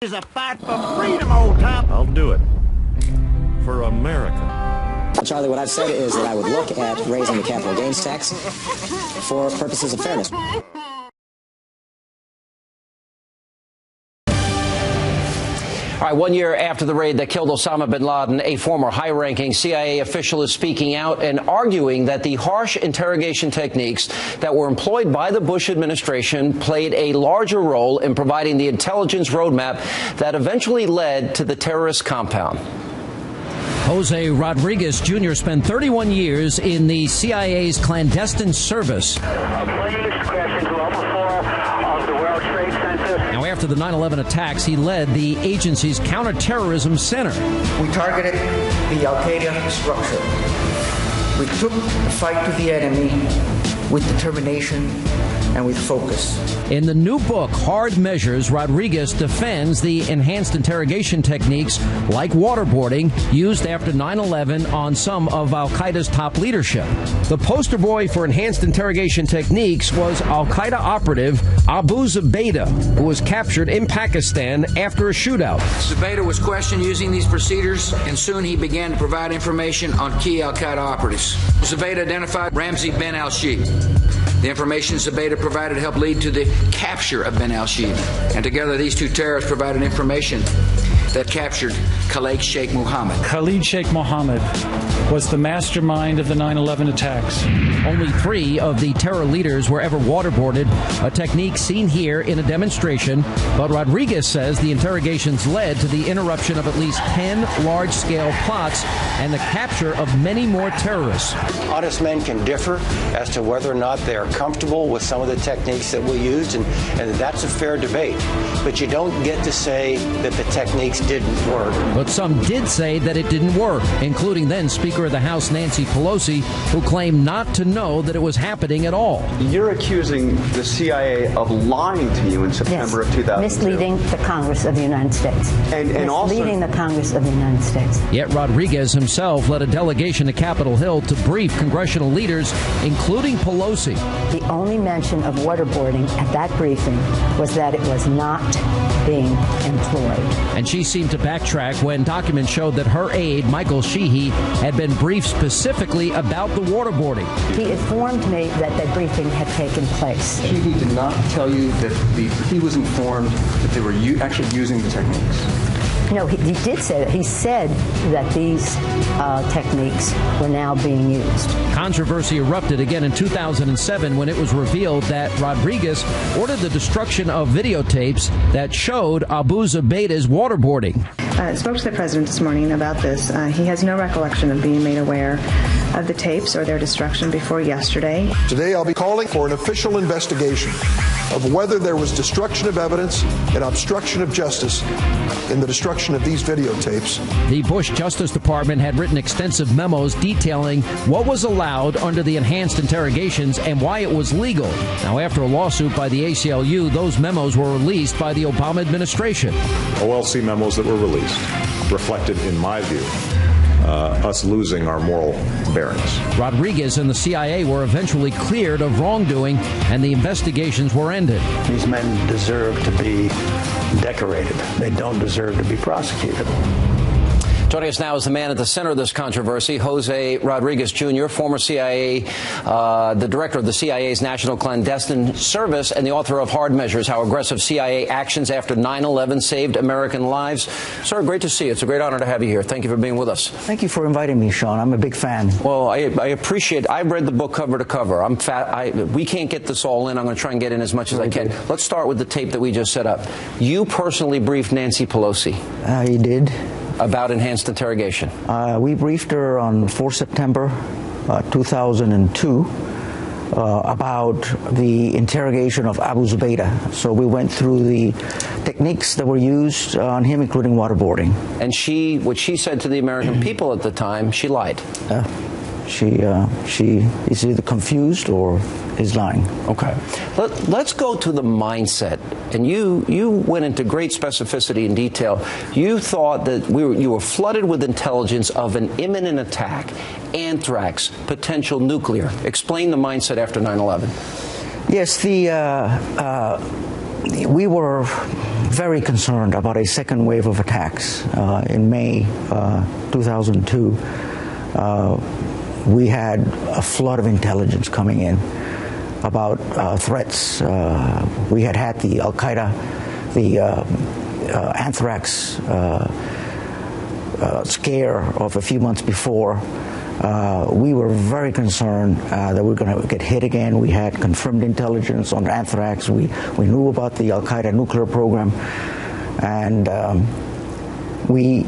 Is a fight for freedom, old top. I'll do it. For America. Charlie, what I've said is that I would look at raising the capital gains tax for purposes of fairness. All right, 1 year after the raid that killed Osama Bin Laden, a former high-ranking CIA official is speaking out and arguing that the harsh interrogation techniques that were employed by the Bush administration played a larger role in providing the intelligence roadmap that eventually led to the terrorist compound. Jose Rodriguez Jr. spent 31 years in the CIA's clandestine service. Now, after the 9/11 attacks, he led the agency's counterterrorism center. We targeted the al-Qaeda structure. We took the fight to the enemy with determination and with focus. In the new book, Hard Measures, Rodriguez defends the enhanced interrogation techniques like waterboarding used after 9/11 on some of al-Qaeda's top leadership. The poster boy for enhanced interrogation techniques was al-Qaeda operative Abu Zubaydah, who was captured in Pakistan after a shootout. Zubaydah was questioned using these procedures, and soon he began to provide information on key al-Qaeda operatives. Zubaydah identified Ramzi bin al-Sheikh. The information Zubaydah provided helped lead to the capture of bin al-Sheikh. And together, these two terrorists provided information that captured Khalid Sheikh Mohammed. Khalid Sheikh Mohammed was the mastermind of the 9/11 attacks. Only 3 of the terror leaders were ever waterboarded, a technique seen here in a demonstration. But Rodriguez says the interrogations led to the interruption of at least 10 large-scale plots and the capture of many more terrorists. Honest men can differ as to whether or not they are comfortable with some of the techniques that we used, and that's a fair debate. But you don't get to say that the techniques didn't work. But some did say that it didn't work, including then Speaker of the House Nancy Pelosi, who claimed not to know that it was happening at all. You're accusing the CIA of lying to you in September of 2002. Misleading the Congress of the United States. And also misleading the Congress of the United States. Yet Rodriguez himself led a delegation to Capitol Hill to brief congressional leaders, including Pelosi. The only mention of waterboarding at that briefing was that it was not being employed. And she seemed to backtrack when documents showed that her aide, Michael Sheehy, had been briefed specifically about the waterboarding. He informed me that that briefing had taken place. Sheehy did not tell you that he was informed that they were actually using the techniques. No, he did say that. He said that these techniques were now being used. Controversy erupted again in 2007 when it was revealed that Rodriguez ordered the destruction of videotapes that showed Abu Zubaydah's waterboarding. I spoke to the president this morning about this. He has no recollection of being made aware of the tapes or their destruction before yesterday. Today I'll be calling for an official investigation of whether there was destruction of evidence and obstruction of justice in the destruction of these videotapes. The Bush Justice Department had written extensive memos detailing what was allowed under the enhanced interrogations and why it was legal. Now, after a lawsuit by the ACLU, those memos were released by the Obama administration. OLC memos that were released reflected, in my view, us losing our moral bearings. Rodriguez and the CIA were eventually cleared of wrongdoing, and the investigations were ended. These men deserve to be decorated. They don't deserve to be prosecuted. Joining us now is the man at the center of this controversy, Jose Rodriguez Jr., former CIA, the director of the CIA's National Clandestine Service and the author of Hard Measures, How Aggressive CIA Actions After 9/11 Saved American Lives. Sir, great to see you. It's a great honor to have you here. Thank you for being with us. Thank you for inviting me, Sean. I'm a big fan. Well, I appreciate it. I've read the book cover to cover. We can't get this all in. I'm going to try and get in as much as I can. Let's start with the tape that we just set up. You personally briefed Nancy Pelosi. I did. About enhanced interrogation. We briefed her on 4 September 2002 about the interrogation of Abu Zubaydah. So we went through the techniques that were used on him, including waterboarding. And what she said to the American people at the time, she lied. She is either confused or is lying. Okay. Let's go to the mindset. And you went into great specificity and detail. You thought that you were flooded with intelligence of an imminent attack, anthrax, potential nuclear. Explain the mindset after 9/11. Yes, we were very concerned about a second wave of attacks. In May 2002, we had a flood of intelligence coming in about threats. We had the Al-Qaeda, the anthrax scare of a few months before. We were very concerned that we were going to get hit again. We had confirmed intelligence on anthrax. We knew about the Al-Qaeda nuclear program, and we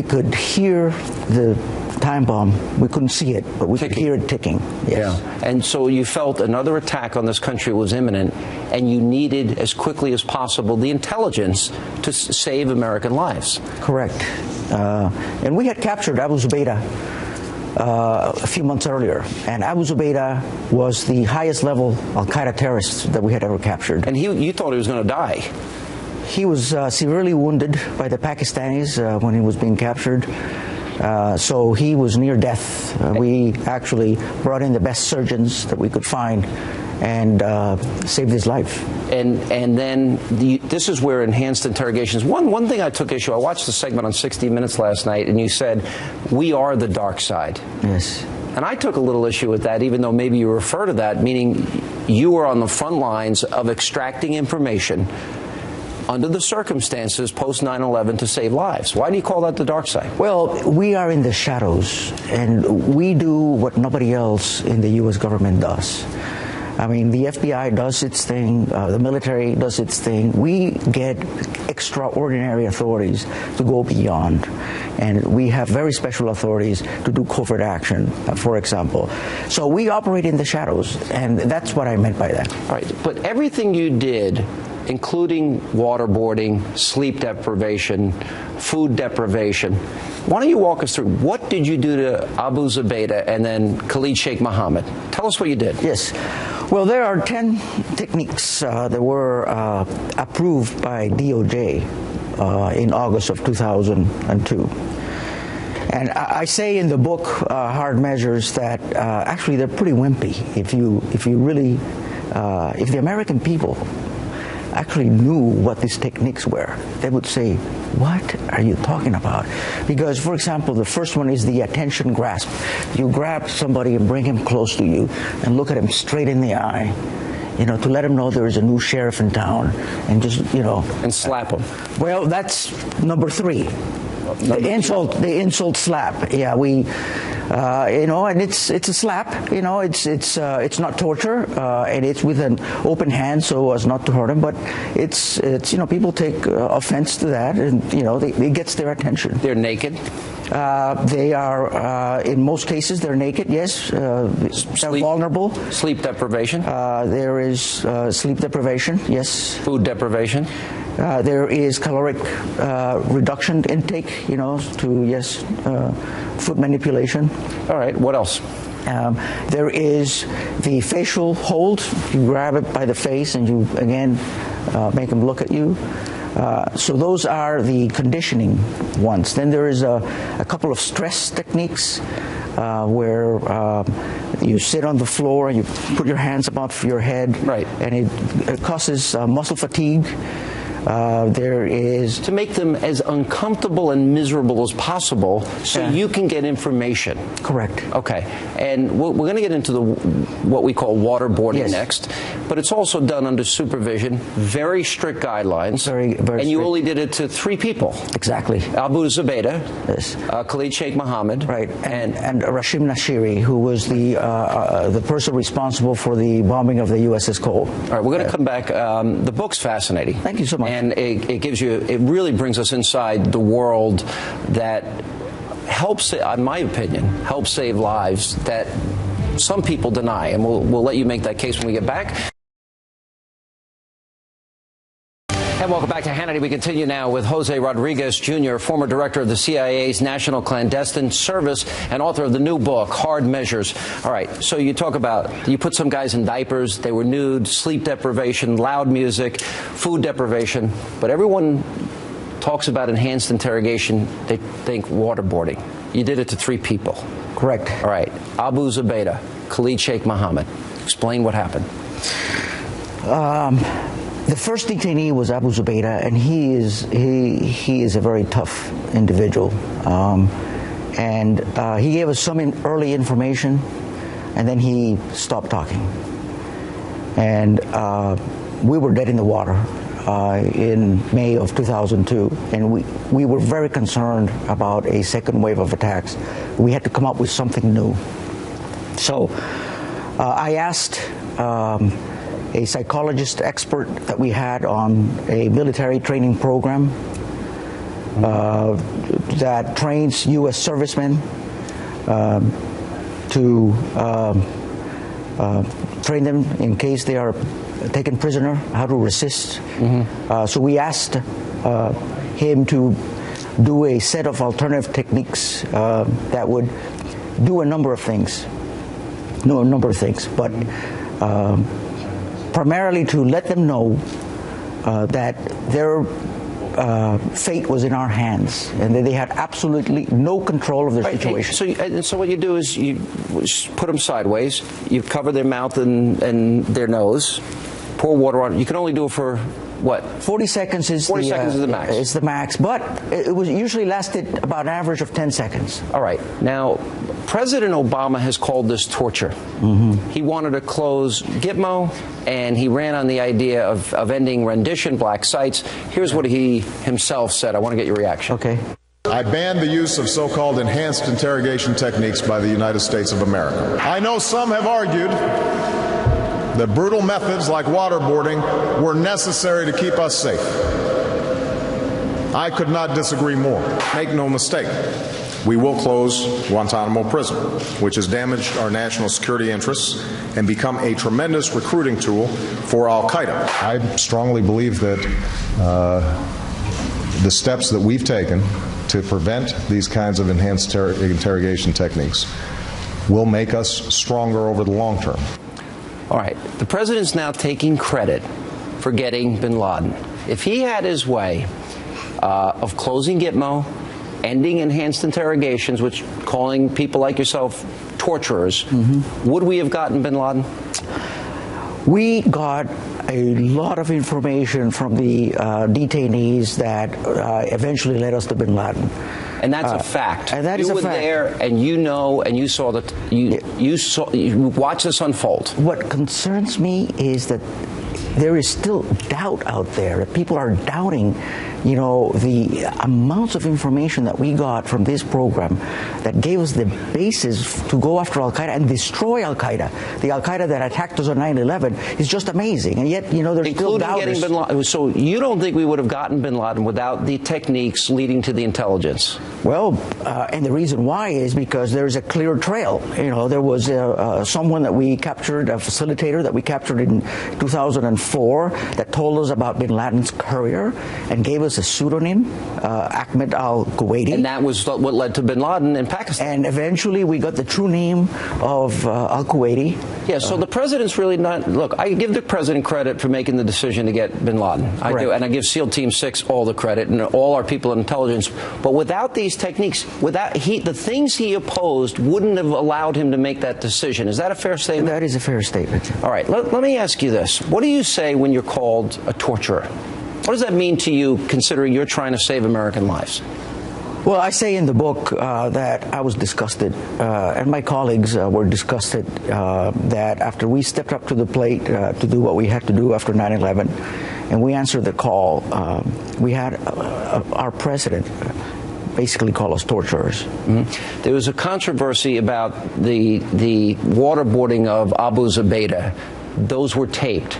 could hear the time bomb. We couldn't see it, but we could hear it ticking. Yes. Yeah. And so you felt another attack on this country was imminent, and you needed, as quickly as possible, the intelligence to save American lives. Correct. And we had captured Abu Zubaydah a few months earlier, and Abu Zubaydah was the highest level Al-Qaeda terrorist that we had ever captured. And you thought he was going to die. He was severely wounded by the Pakistanis when he was being captured. So he was near death. We actually brought in the best surgeons that we could find and saved his life. And then this is where enhanced interrogations. One thing I took issue. I watched the segment on 60 Minutes last night, and you said, "We are the dark side." Yes. And I took a little issue with that, even though maybe you refer to that, meaning you were on the front lines of extracting information under the circumstances post 9/11 to save lives. Why do you call that the dark side? Well, we are in the shadows, and we do what nobody else in the U.S. government does. I mean, the FBI does its thing, the military does its thing. We get extraordinary authorities to go beyond, and we have very special authorities to do covert action, for example. So we operate in the shadows, and that's what I meant by that. All right, but everything you did, including waterboarding, sleep deprivation, food deprivation. Why don't you walk us through, what did you do to Abu Zubaydah and then Khalid Sheikh Mohammed? Tell us what you did. Yes. Well, there are 10 techniques that were approved by DOJ in August of 2002. And I say in the book, Hard Measures, that actually they're pretty wimpy. If the American people actually knew what these techniques were, they would say, "What are you talking about?" Because, for example, the first one is the attention grasp. You grab somebody and bring him close to you and look at him straight in the eye, to let him know there is a new sheriff in town, and just, and slap him. Well, that's number 3. The insult slap. Yeah, and it's a slap. It's not torture, and it's with an open hand so as not to hurt him. But it's people take offense to that, and it gets their attention. They're naked. They are in most cases they're naked. Yes, they're vulnerable. Sleep deprivation. There is sleep deprivation. Yes. Food deprivation. There is caloric reduction intake, food manipulation. All right, what else? There is the facial hold. You grab it by the face and you, again, make them look at you. So those are the conditioning ones. Then there is a couple of stress techniques where you sit on the floor and you put your hands above your head. Right. And it causes muscle fatigue. There is to make them as uncomfortable and miserable as possible so you can get information. Correct. Okay. And we're going to get into what we call waterboarding next, but it's also done under supervision, very strict guidelines. Very and strict. You only did it to 3 people. Exactly. Abu Zubaydah, yes. Khalid Sheikh Mohammed, right, and Rashim Nashiri, who was the person responsible for the bombing of the USS Cole. All right, we're going to come back. The book's fascinating. Thank you so much. And it really brings us inside the world that helps, in my opinion, helps save lives that some people deny. And we'll let you make that case when we get back. And welcome back to Hannity. We continue now with Jose Rodriguez, Jr., former director of the CIA's National Clandestine Service and author of the new book, Hard Measures. All right, so you talk about, you put some guys in diapers, they were nude, sleep deprivation, loud music, food deprivation, but everyone talks about enhanced interrogation, they think waterboarding. You did it to 3 people. Correct. All right, Abu Zubaydah, Khalid Sheikh Mohammed. Explain what happened. The first detainee was Abu Zubaydah, and he is a very tough individual. And he gave us some early information, and then he stopped talking. And we were dead in the water in May of 2002, and we were very concerned about a second wave of attacks. We had to come up with something new. So I asked a psychologist expert that we had on a military training program that trains U.S. servicemen to train them in case they are taken prisoner, how to resist. So we asked him to do a set of alternative techniques that would do a number of things. But primarily to let them know that their fate was in our hands, and that they had absolutely no control of their situation. So what you do is you put them sideways, you cover their mouth and their nose, pour water on it. You can only do it for what? 40 seconds is 40 seconds is the max. It's the max, but it was usually lasted about an average of 10 seconds. All right. Now, President Obama has called this torture. He wanted to close Gitmo, and he ran on the idea of ending rendition, black sites. Here's what he himself said. I want to get your reaction. Okay. I ban the use of so-called enhanced interrogation techniques by the United States of America. I know some have argued that brutal methods like waterboarding were necessary to keep us safe. I could not disagree more. Make no mistake, we will close Guantanamo Prison, which has damaged our national security interests and become a tremendous recruiting tool for al-Qaeda. I strongly believe that the steps that we've taken to prevent these kinds of enhanced interrogation techniques will make us stronger over the long term. All right. The president's now taking credit for getting bin Laden. If he had his way of closing Gitmo, ending enhanced interrogations, which calling people like yourself torturers, would we have gotten bin Laden? We got a lot of information from the detainees that eventually led us to bin Laden. And that's a fact. And that is a fact. You were there, and you know, and you saw that. You watched this unfold. What concerns me is that there is still doubt out there. People are doubting, you know, the amounts of information that we got from this program that gave us the basis to go after al-Qaeda and destroy al-Qaeda. The al-Qaeda that attacked us on 9/11 is just amazing, and yet, you know, there's still doubt. Including getting bin Laden. So you don't think we would have gotten bin Laden without the techniques leading to the intelligence? Well, and the reason why is because there's a clear trail. You know, there was someone that we captured, a facilitator that we captured in 2004 that told us about bin Laden's career and gave us a pseudonym, Ahmed al-Kuwaiti. And that was what led to bin Laden in Pakistan. And eventually we got the true name of al-Kuwaiti. Yeah, so the president's really not... Look, I give the president credit for making the decision to get bin Laden. I do, and I give SEAL Team 6 all the credit and all our people in intelligence. But without these techniques, the things he opposed wouldn't have allowed him to make that decision. Is that a fair statement? That is a fair statement. All right, let me ask you this. What do you say when you're called a torturer? What does that mean to you, considering you're trying to save American lives? Well, I say in the book that I was disgusted, and my colleagues were disgusted that after we stepped up to the plate to do what we had to do after 9/11, and we answered the call, we had our president basically call us torturers. There was a controversy about the waterboarding of Abu Zubaydah. Those were taped.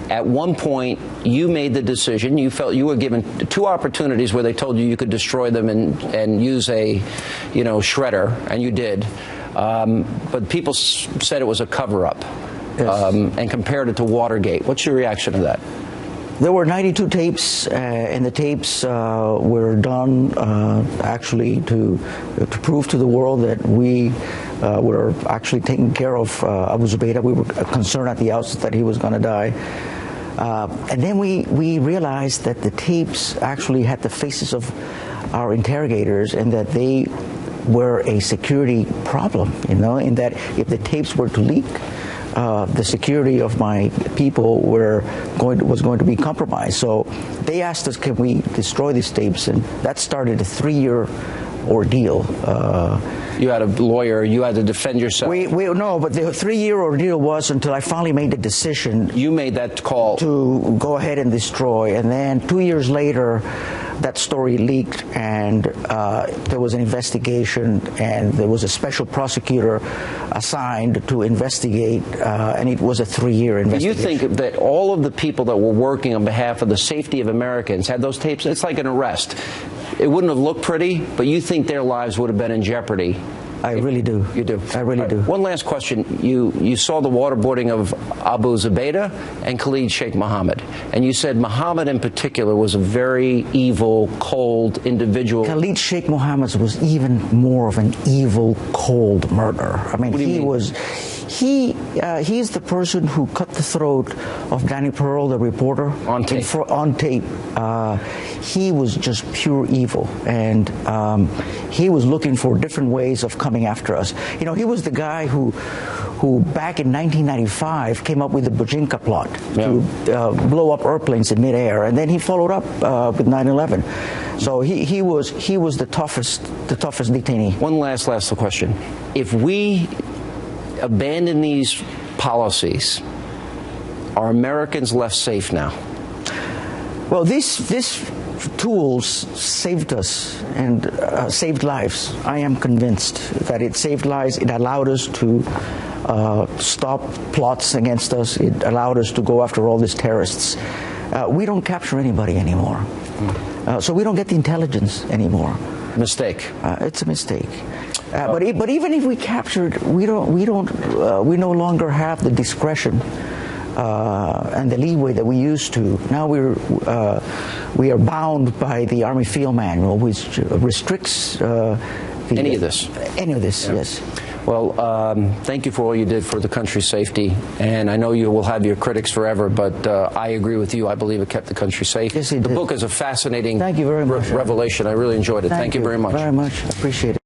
At one point, you made the decision, you felt you were given 2 opportunities where they told you could destroy them and use a, shredder, and you did. But people said it was a cover-up, and compared it to Watergate. What's your reaction to that? There were 92 tapes, and the tapes were done actually to prove to the world that we were actually taking care of Abu Zubaydah. We were concerned at the outset that he was going to die. And then we realized that the tapes actually had the faces of our interrogators and that they were a security problem, in that if the tapes were to leak, the security of my people was going to be compromised. So they asked us, can we destroy these tapes? And that started a 3-year ordeal. You had a lawyer. You had to defend yourself. No, but the 3-year ordeal was until I finally made the decision. You made that call to go ahead and destroy. And then 2 years later, that story leaked, and there was an investigation, and there was a special prosecutor assigned to investigate, and it was a 3-year investigation. You think that all of the people that were working on behalf of the safety of Americans had those tapes? It's like an arrest. It wouldn't have looked pretty, but you think their lives would have been in jeopardy. I really do. You do? I really do. One last question. You saw the waterboarding of Abu Zubaydah and Khalid Sheikh Mohammed, and you said Mohammed in particular was a very evil, cold individual. Khalid Sheikh Mohammed was even more of an evil, cold murderer. I mean, he's the person who cut the throat of Danny Pearl, the reporter, on tape. On tape. He was just pure evil, and he was looking for different ways of coming after us. You know, he was the guy who back in 1995 came up with the Bojinka plot to blow up airplanes in midair, and then he followed up with 9/11. So he was the toughest detainee. One last question: if we abandon these policies, are Americans left safe now? Well, these tools saved us and saved lives. I am convinced that it saved lives. It allowed us to stop plots against us. It allowed us to go after all these terrorists. We don't capture anybody anymore. So we don't get the intelligence anymore. Mistake. It's a mistake. But even if we captured, we no longer have the discretion and the leeway that we used to. Now we are bound by the Army Field Manual, which restricts any of this. Any of this, yes. Well, thank you for all you did for the country's safety, and I know you will have your critics forever, but I agree with you. I believe it kept the country safe. Yes, it did. The book is a fascinating Thank you very much. revelation. I really enjoyed it. Thank you very much. Very much. Appreciate it.